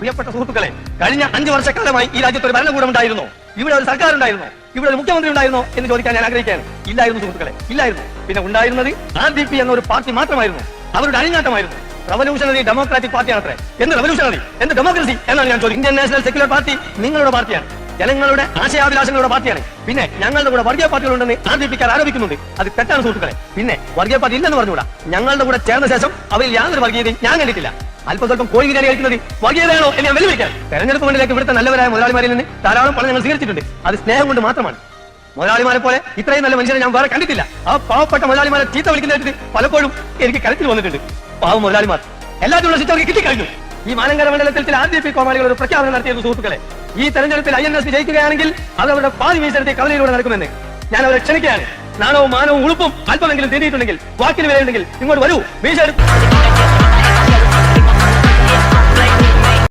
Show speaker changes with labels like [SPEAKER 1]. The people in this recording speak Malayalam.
[SPEAKER 1] പ്രിയപ്പെട്ട സുഹൃത്തുക്കളെ, കഴിഞ്ഞ 5 വർഷക്കാലമായി ഈ രാജ്യത്ത് ഒരു ഭരണകൂടം ഉണ്ടായിരുന്നു, ഇവിടെ ഒരു സർക്കാർ ഉണ്ടായിരുന്നോ, ഇവിടെ ഒരു മുഖ്യമന്ത്രി ഉണ്ടായിരുന്നോ എന്ന് ചോദിക്കാൻ ഞാൻ ആഗ്രഹിക്കുകയാണ്. ഇല്ലായിരുന്നു സുഹൃത്തുക്കളെ, ഇല്ലായിരുന്നു. പിന്നെ ഉണ്ടായിരുന്നത് RDP എന്ന ഒരു പാർട്ടി മാത്രമായിരുന്നു. അവരുടെ അഴിഞ്ഞാട്ടമായിരുന്നു. Revolutionary democratic പാർട്ടിയാണത്രേ. എന്ത് റവല്യൂഷണറി, എന്ത് ഡെമോക്രസി എന്നാണ് ഞാൻ ചോദിക്കുന്നത്. ഇന്ത്യൻ നാഷണൽ സെക്യുലർ പാർട്ടി നിങ്ങളുടെ പാർട്ടിയാണ്, ജനങ്ങളുടെ ആശയാഭിലാഷങ്ങളുടെ പാർട്ടിയാണ്. പിന്നെ ഞങ്ങളുടെ കൂടെ വർഗീയ പാർട്ടികളുണ്ടെന്ന് RDPക്കാർ ആരോപിക്കുന്നുണ്ട്. അത് തെറ്റാണ് സുഹൃത്തുക്കളെ. പിന്നെ വർഗീയ പാർട്ടി ഇല്ലെന്ന് പറഞ്ഞുകൂടാ. ഞങ്ങളുടെ കൂടെ ചേർന്ന ശേഷം അവരിൽ യാതൊരു വർഗീയതയും ഞാൻ കണ്ടിട്ടില്ല. അല്പം സ്വല്പം കോഴി ബിരിയാണി കഴിക്കുന്നത് വർഗീയതയാണോ എന്ന് ഞാൻ വെല്ലുവിളിക്കാം. തെരഞ്ഞെടുപ്പ് വേണ്ടിയിലേക്ക് ഇവിടുത്തെ നല്ലവരായ മുതലാളിമാരിൽ നിന്ന് ധാരാളം പണം ഞങ്ങൾ സ്വീകരിച്ചിട്ടുണ്ട്. അത് സ്നേഹം കൊണ്ട് മാത്രമാണ്. മുതലാളിമാരെ പോലെ ഇത്രയും നല്ല മനുഷ്യനെ ഞാൻ വേറെ കണ്ടിട്ടില്ല. ആ പാവപ്പെട്ട മുതലാളിമാരെ ചീത്ത വിളിക്കുന്നതായിട്ട് പലപ്പോഴും എനിക്ക് കരുത്തിൽ വന്നിട്ടുണ്ട്. പാവം മുതലാളിമാർ എല്ലാത്തിനുള്ള ശിക്ഷ അവർക്ക് കിട്ടിക്കഴിഞ്ഞു. ഈ മാനങ്കര മണ്ഡലത്തിൽ ചില RDP കോമാളികൾ ഒരു പ്രഖ്യാപനം നടത്തിയത് സുഹൃത്തുക്കളെ, ഈ തെരഞ്ഞെടുപ്പിൽ INSP ജയിക്കുകയാണെങ്കിൽ അത് അവരുടെ പാതി മീശരത്തെ കവലയിലൂടെ നടക്കുമെന്ന് ഞാൻ അവരെ ക്ഷണിക്കുകയാണ്. നാണവും മാനവും ഉളുപ്പും അല്പമെങ്കിലും തീണ്ടിയിട്ടുണ്ടെങ്കിൽ, വാക്കിന് വിലയുണ്ടെങ്കിൽ ഇങ്ങോട്ട് വരൂ, മീശ